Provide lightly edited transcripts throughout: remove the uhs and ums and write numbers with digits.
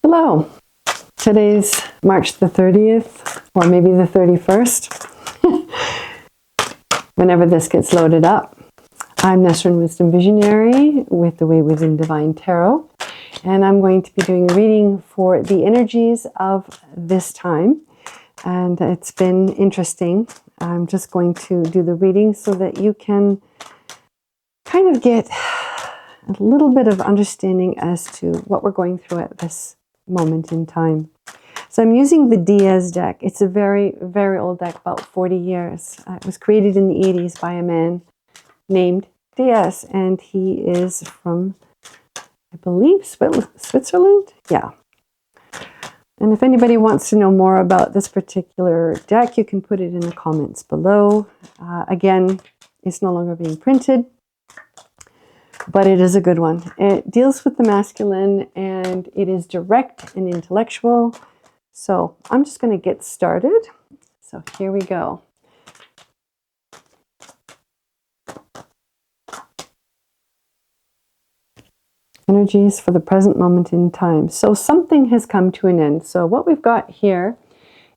Hello, today's March the 30th, or maybe the 31st, whenever this gets loaded up. I'm Nesrin Wisdom Visionary with the Way Within Divine Tarot, and I'm going to be doing a reading for the energies of this time, and it's been interesting. I'm just going to do the reading so that you can kind of get a little bit of understanding as to what we're going through at this moment in time. So I'm using the Diaz deck. It's a very, very old deck, about 40 years. It was created in the 80s by a man named Diaz, and he is from, I believe, Switzerland? Yeah. And if anybody wants to know more about this particular deck, you can put it in the comments below. Again, it's no longer being printed, but it is a good one. It deals with the masculine, and it is direct and intellectual. So I'm just going to get started. So here we go. Energies for the present moment in time. So something has come to an end. So what we've got here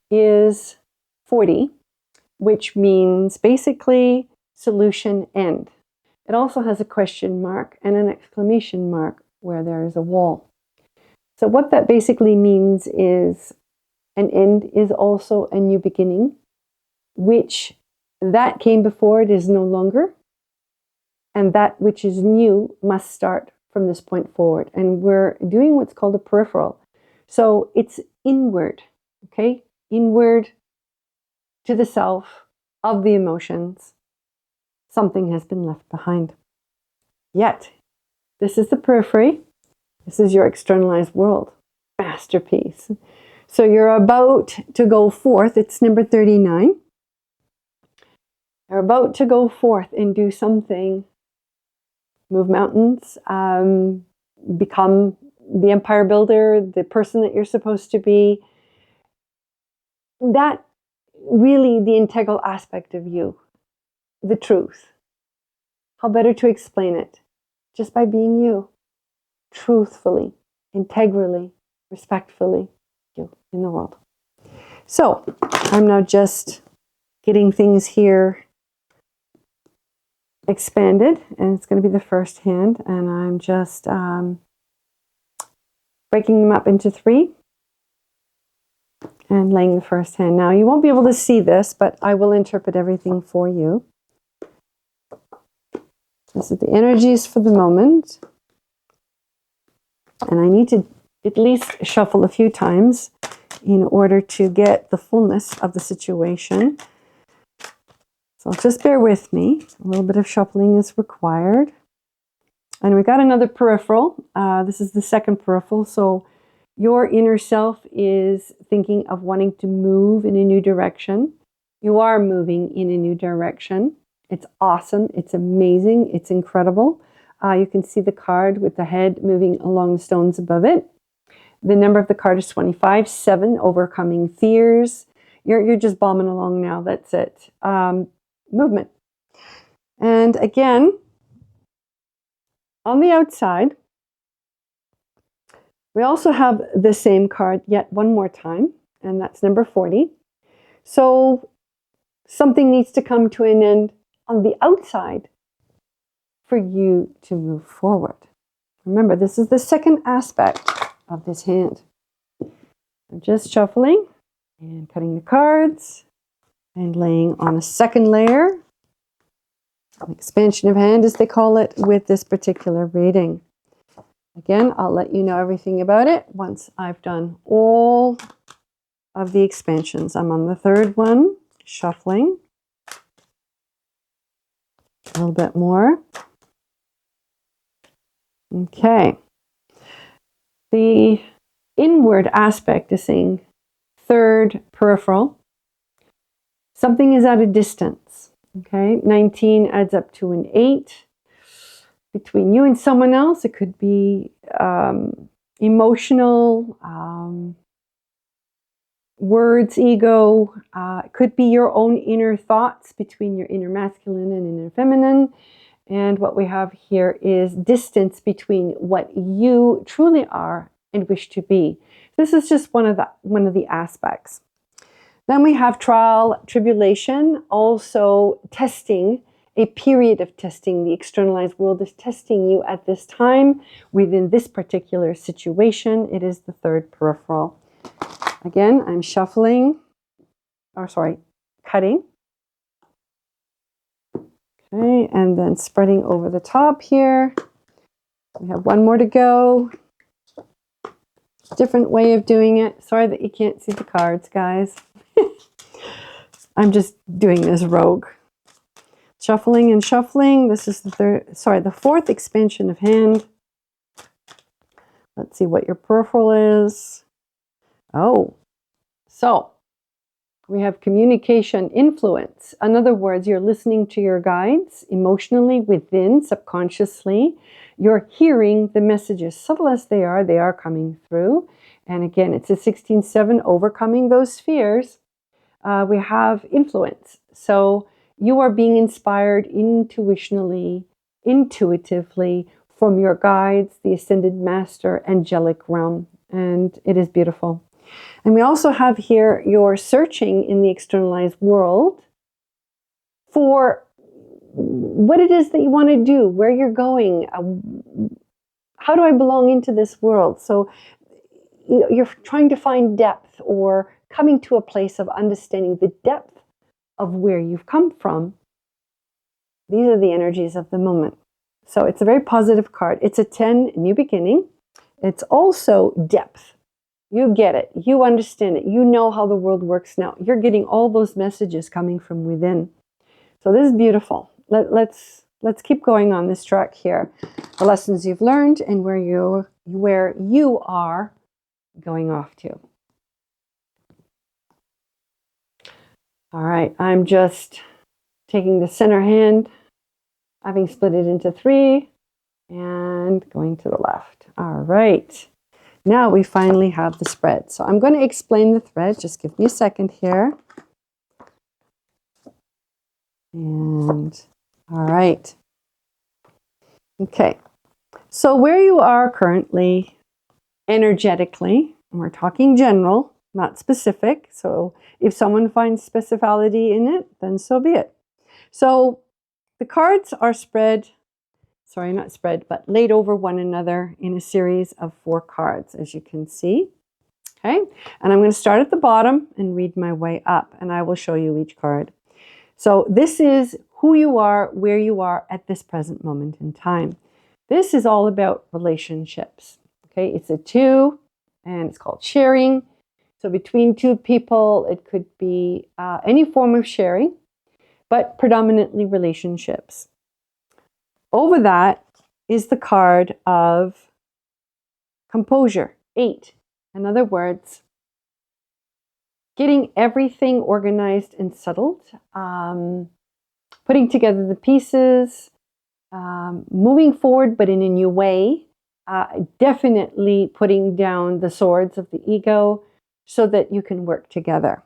is 40, which means basically solution end. It also has a question mark and an exclamation mark where there is a wall. So what that basically means is an end is also a new beginning, which that came before it is no longer, and that which is new must start from this point forward. And we're doing what's called a peripheral. So it's inward, okay? Inward to the self of the emotions. Something has been left behind. Yet, this is the periphery. This is your externalized world. Masterpiece. So you're about to go forth. It's number 39. You're about to go forth and do something. Move mountains. Become the empire builder, the person that you're supposed to be. That really the integral aspect of you. The truth. How better to explain it? Just by being you. Truthfully, integrally, respectfully, you in the world. So, I'm now just getting things here expanded, and it's going to be the first hand, and I'm just breaking them up into 3 and laying the first hand. Now, you won't be able to see this, but I will interpret everything for you. This is the energies for the moment. And I need to at least shuffle a few times in order to get the fullness of the situation. So just bear with me. A little bit of shuffling is required. And we got another peripheral. This is the second peripheral. So your inner self is thinking of wanting to move in a new direction. You are moving in a new direction. It's awesome. It's amazing. It's incredible. You can see the card with the head moving along the stones above it. The number of the card is 25, 7, overcoming fears. You're just bombing along now. That's it. Movement. And again, on the outside, we also have the same card yet one more time, and that's number 40. So something needs to come to an end on the outside for you to move forward. Remember, this is the second aspect of this hand. I'm just shuffling and cutting the cards and laying on a second layer, an expansion of hand as they call it, with this particular reading. Again, I'll let you know everything about it once I've done all of the expansions. I'm on the third one, shuffling. A little bit more. Okay. The inward aspect is saying third peripheral. Something is at a distance. Okay. 19 adds up to an 8. Between you and someone else, it could be emotional, words, ego. It could be your own inner thoughts between your inner masculine and inner feminine. And what we have here is distance between what you truly are and wish to be. this is just one of the aspects. Then we have trial, tribulation, also testing, a period of testing. The externalized world is testing you at this time within this particular situation. It is the third peripheral. Again, I'm shuffling, cutting. Okay, and then spreading over the top here. We have one more to go. Different way of doing it. Sorry that you can't see the cards, guys. I'm just doing this rogue. Shuffling and shuffling. This is the fourth expansion of hand. Let's see what your peripheral is. Oh, so we have communication influence. In other words, you're listening to your guides emotionally within, subconsciously. You're hearing the messages, subtle as they are coming through. And again, it's a 16-7, overcoming those fears. We have influence. So you are being inspired intuitively from your guides, the Ascended Master, angelic realm. And it is beautiful. And we also have here your searching in the externalized world for what it is that you want to do, where you're going, how do I belong into this world? So you're trying to find depth or coming to a place of understanding the depth of where you've come from. These are the energies of the moment. So it's a very positive card. It's a 10, new beginning. It's also depth. You get it. You understand it. You know how the world works now. You're getting all those messages coming from within. So this is beautiful. Let's keep going on this track here. The lessons you've learned and where you are going off to. All right, I'm just taking the center hand, having split it into 3, and going to the left. All right. Now we finally have the spread. So I'm going to explain the thread. Just give me a second here. And all right. Okay. So where you are currently energetically, and we're talking general, not specific. So if someone finds specificity in it, then so be it. So the cards are laid over one another in a series of 4 cards, as you can see. Okay, and I'm going to start at the bottom and read my way up, and I will show you each card. So this is who you are, where you are at this present moment in time. This is all about relationships. Okay, it's a 2, and it's called sharing. So between 2 people, it could be any form of sharing, but predominantly relationships. Over that is the card of composure, 8. In other words, getting everything organized and settled, putting together the pieces, moving forward, but in a new way, definitely putting down the swords of the ego so that you can work together.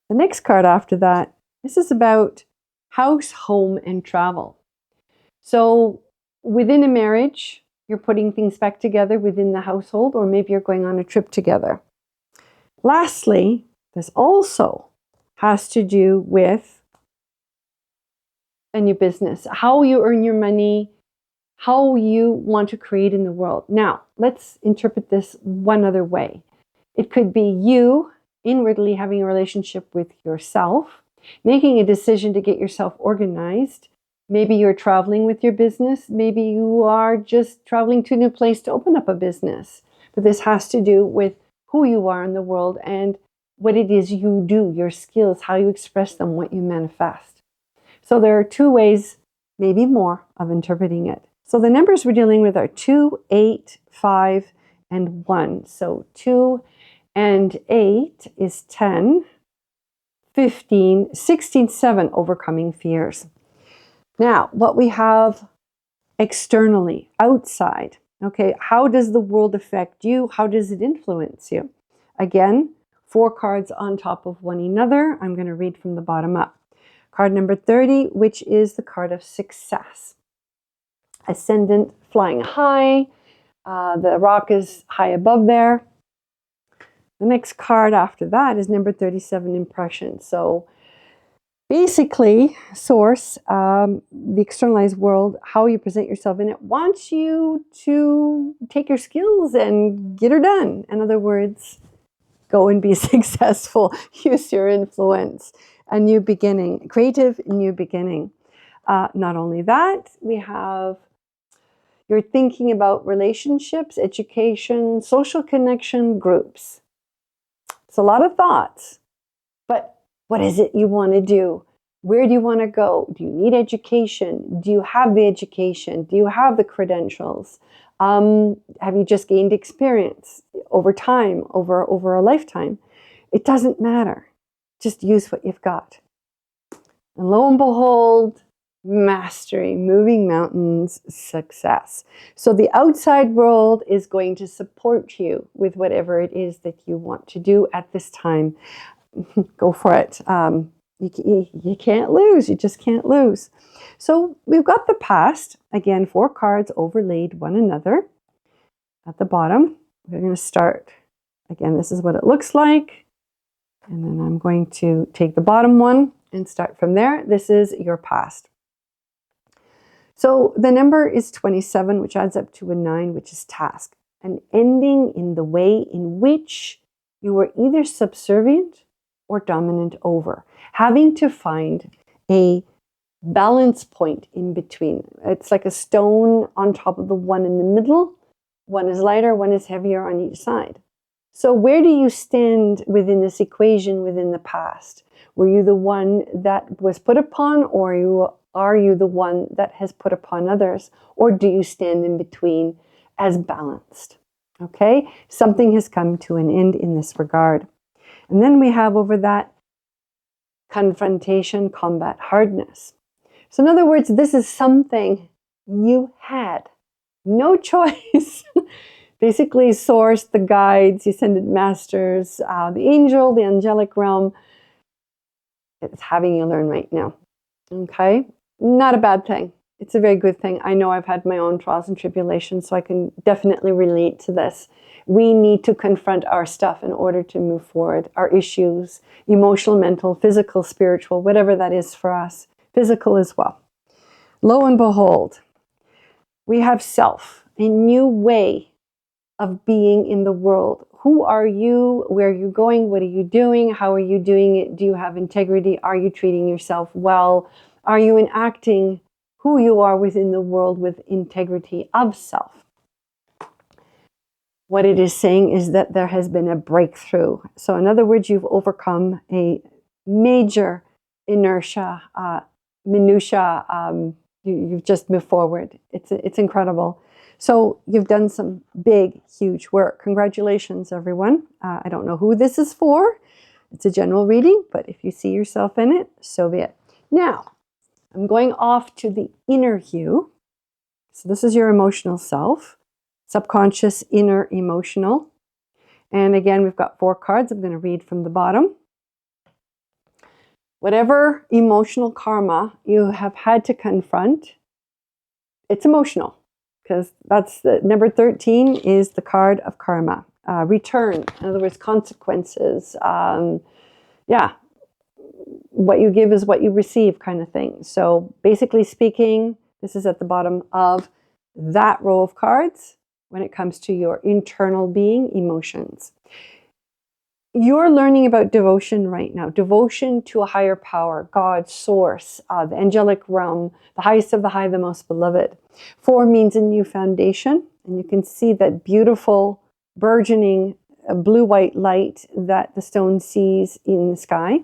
The next card after that, this is about house, home, and travel. So within a marriage, you're putting things back together within the household, or maybe you're going on a trip together. Lastly, this also has to do with a new business, how you earn your money, how you want to create in the world. Now, let's interpret this one other way. It could be you inwardly having a relationship with yourself, making a decision to get yourself organized. Maybe you're traveling with your business. Maybe you are just traveling to a new place to open up a business. But this has to do with who you are in the world and what it is you do, your skills, how you express them, what you manifest. So there are 2 ways, maybe more, of interpreting it. So the numbers we're dealing with are 2, 8, 5, and 1. So 2 and 8 is 10, 15, 16, 7, overcoming fears. Now, what we have externally, outside, okay, how does the world affect you? How does it influence you? Again, 4 cards on top of one another. I'm going to read from the bottom up. Card number 30, which is the card of success. Ascendant, flying high, The rock is high above there. The next card after that is number 37, impression. So basically, source, the externalized world, how you present yourself in it, wants you to take your skills and get her done. In other words, go and be successful. Use your influence. A new beginning, creative new beginning. Not only that, we have you're thinking about relationships, education, social connection, groups. It's a lot of thoughts, but what is it you want to do? Where do you want to go? Do you need education? Do you have the education? Do you have the credentials? Have you just gained experience over time, over a lifetime? It doesn't matter. Just use what you've got. And lo and behold, mastery, moving mountains, success. So the outside world is going to support you with whatever it is that you want to do at this time. Go for it. You can't lose. You just can't lose. So we've got the past. Again, 4 cards overlaid one another. At the bottom, we're going to start. Again, this is what it looks like. And then I'm going to take the bottom one and start from there. This is your past. So the number is 27, which adds up to a 9, which is task. An ending in the way in which you were either subservient or dominant over. Having to find a balance point in between. It's like a stone on top of the one in the middle. One is lighter, one is heavier on each side. So where do you stand within this equation within the past? Were you the one that was put upon, or are you the one that has put upon others? Or do you stand in between as balanced? Okay, something has come to an end in this regard. And then we have over that confrontation, combat, hardness. So in other words, this is something you had no choice. Basically, source, the guides, the ascended masters, the angel, the angelic realm, it's having you learn right now. Okay? Not a bad thing. It's a very good thing. I know I've had my own trials and tribulations, so I can definitely relate to this. We need to confront our stuff in order to move forward. Our issues, emotional, mental, physical, spiritual, whatever that is for us. Physical as well. Lo and behold, we have self, a new way of being in the world. Who are you? Where are you going? What are you doing? How are you doing it? Do you have integrity? Are you treating yourself well? Are you enacting who you are within the world with integrity of self? What it is saying is that there has been a breakthrough. So in other words, you've overcome a major inertia, minutia. You've just moved forward. It's incredible. So you've done some big, huge work. Congratulations, everyone. I don't know who this is for. It's a general reading, but if you see yourself in it, so be it. Now, I'm going off to the inner you. So this is your emotional self, subconscious, inner, emotional. And again, we've got 4 cards. I'm going to read from the bottom. Whatever emotional karma you have had to confront, it's emotional. Because that's the number 13 is the card of karma. Return, in other words, consequences. What you give is what you receive kind of thing. So basically speaking, this is at the bottom of that row of cards when it comes to your internal being, emotions. You're learning about devotion right now. Devotion to a higher power, God, source, the angelic realm, the highest of the high, the most beloved. 4 means a new foundation. And you can see that beautiful, burgeoning, blue-white light that the stone sees in the sky.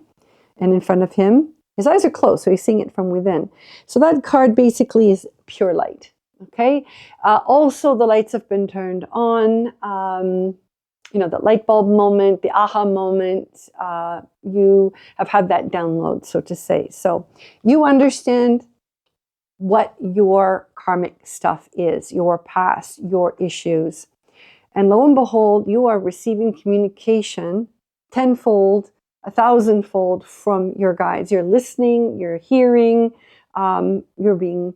And in front of him, his eyes are closed, so he's seeing it from within. So that card basically is pure light. Okay? Also, the lights have been turned on. The light bulb moment, the aha moment, you have had that download, so to say. So you understand what your karmic stuff is, your past, your issues. And lo and behold, you are receiving communication tenfold, 1,000-fold from your guides. You're listening, you're hearing, you're being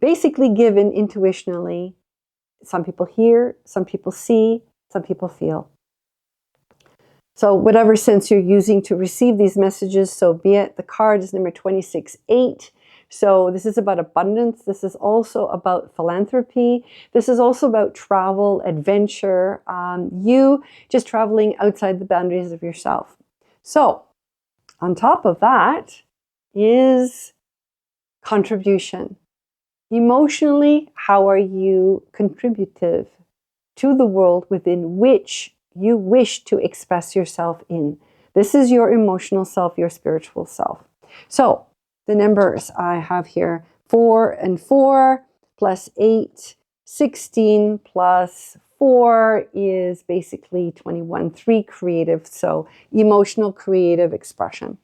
basically given intuitionally Some people hear, some people see, some people feel. So whatever sense you're using to receive these messages, so be it. The card is number 26-8. So this is about abundance. This is also about philanthropy. This is also about travel, adventure, you just traveling outside the boundaries of yourself. So on top of that is contribution. Emotionally, how are you contributive to the world within which you wish to express yourself in? This is your emotional self, your spiritual self. So the numbers I have here, 4 and 4 plus 8, 16 plus 4 is basically 21, 3 creative, so emotional creative expression.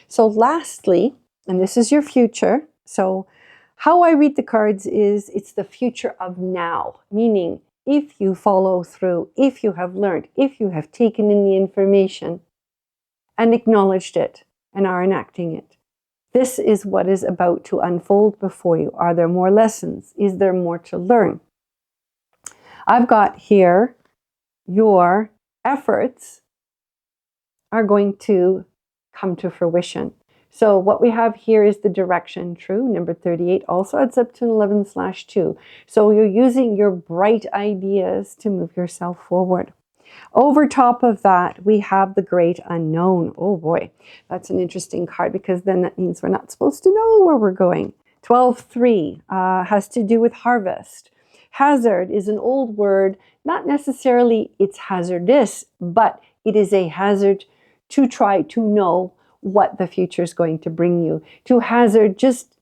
So lastly, and this is your future, so how I read the cards is it's the future of now, meaning if you follow through, if you have learned, if you have taken in the information and acknowledged it and are enacting it. This is what is about to unfold before you. Are there more lessons? Is there more to learn? I've got here your efforts are going to come to fruition. So what we have here is the direction, true. Number 38 also adds up to 11/2. So you're using your bright ideas to move yourself forward. Over top of that, we have the great unknown. Oh boy, that's an interesting card because then that means we're not supposed to know where we're going. 12/3 has to do with harvest. Hazard is an old word, not necessarily it's hazardous, but it is a hazard to try to know what the future is going to bring you. To hazard, just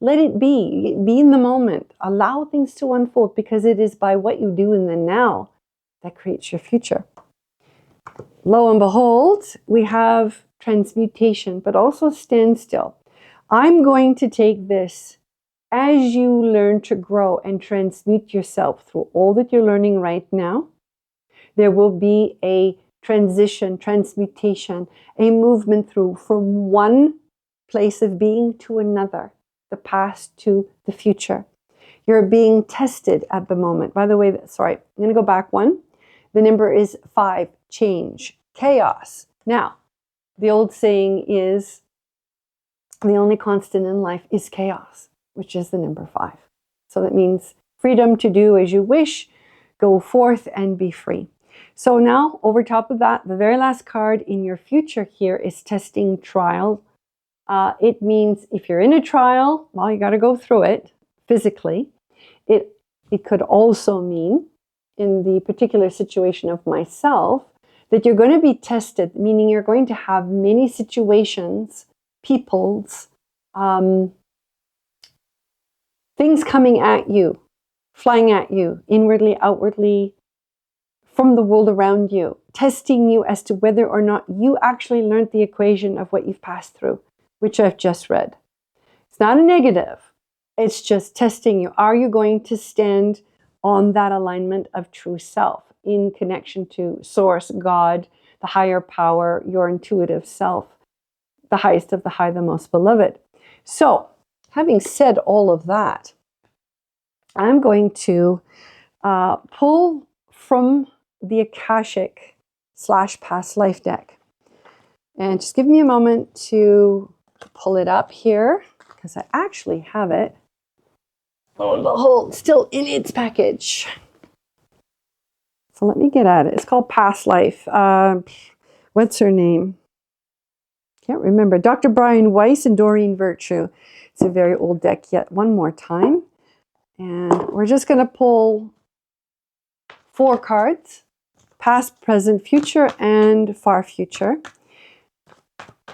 let it be in the moment. Allow things to unfold because it is by what you do in the now that creates your future. Lo and behold, we have transmutation, but also standstill. I'm going to take this as you learn to grow and transmute yourself through all that you're learning right now. There will be a transition, transmutation, a movement through from one place of being to another, the past to the future. You're being tested at the moment. By the way, sorry, I'm going to go back one. The number is 5, change, chaos. Now, the old saying is the only constant in life is chaos, which is the number 5. So that means freedom to do as you wish, go forth and be free. So now, over top of that, the very last card in your future here is testing trial. It means if you're in a trial, well, you got to go through it physically. It could also mean, in the particular situation of myself, that you're going to be tested, meaning you're going to have many situations, people's, things coming at you, flying at you, inwardly, outwardly, from the world around you, testing you as to whether or not you actually learned the equation of what you've passed through, which I've just read. It's not a negative. It's just testing you. Are you going to stand on that alignment of true self in connection to Source, God, the higher power, your intuitive self, the highest of the high, the most beloved? So, having said all of that, I'm going to pull from the Akashic / past life deck. And just give me a moment to pull it up here because I actually have it. Oh, the whole still in its package. So let me get at it. It's called Past Life. What's her name? Can't remember. Dr. Brian Weiss and Doreen Virtue. It's a very old deck yet. One more time. And we're just going to pull 4 cards. Past, present, future, and far future.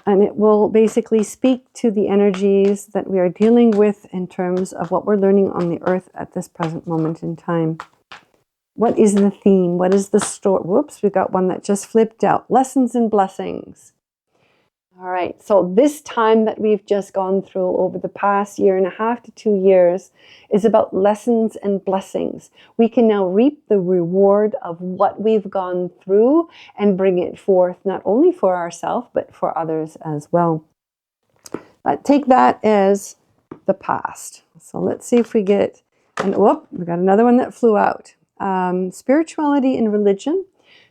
And it will basically speak to the energies that we are dealing with in terms of what we're learning on the earth at this present moment in time. What is the theme? What is the story? Whoops, we got one that just flipped out. Lessons and blessings. All right, so this time that we've just gone through over the past 1.5 to 2 years is about lessons and blessings. We can now reap the reward of what we've gone through and bring it forth, not only for ourselves, but for others as well. Take that as the past. So let's see if we get, and whoop, we got another one that flew out. spirituality and religion.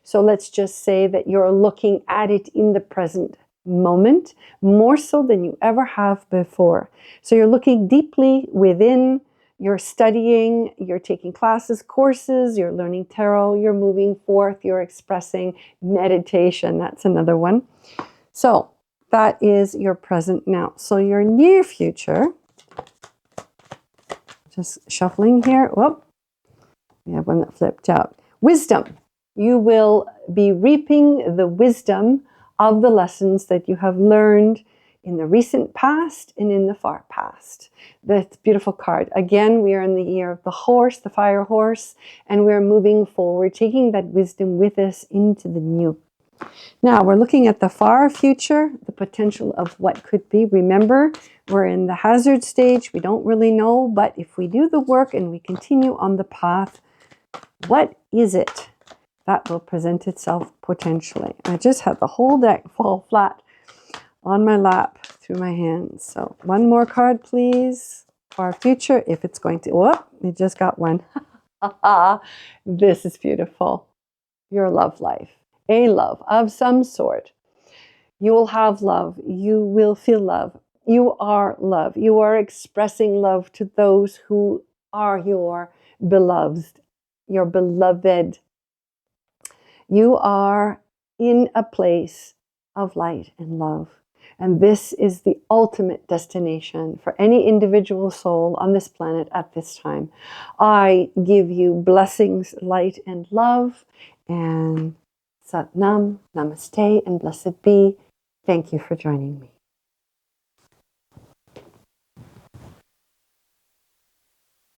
So let's just say that you're looking at it in the present moment, more so than you ever have before. So you're looking deeply within, you're studying, you're taking classes, courses, you're learning tarot, you're moving forth, you're expressing meditation. That's another one. So that is your present now. So your near future, just shuffling here. Whoop. We have one that flipped out. Wisdom. You will be reaping the wisdom of the lessons that you have learned in the recent past and in the far past. That's a beautiful card. Again, we are in the year of the horse, the fire horse, and we're moving forward, taking that wisdom with us into the new. Now, we're looking at the far future, the potential of what could be. Remember, we're in the hazard stage. We don't really know, but if we do the work and we continue on the path, what is it that will present itself potentially? I just had the whole deck fall flat on my lap through my hands. So one more card, please. Far future, if it's going to, whoop, we just got one. This is beautiful. Your love life, a love of some sort. You will have love. You will feel love. You are love. You are expressing love to those who are your beloved, your beloved. You are in a place of light and love. And this is the ultimate destination for any individual soul on this planet at this time. I give you blessings, light, and love. And Sat Nam, Namaste, and blessed be. Thank you for joining me.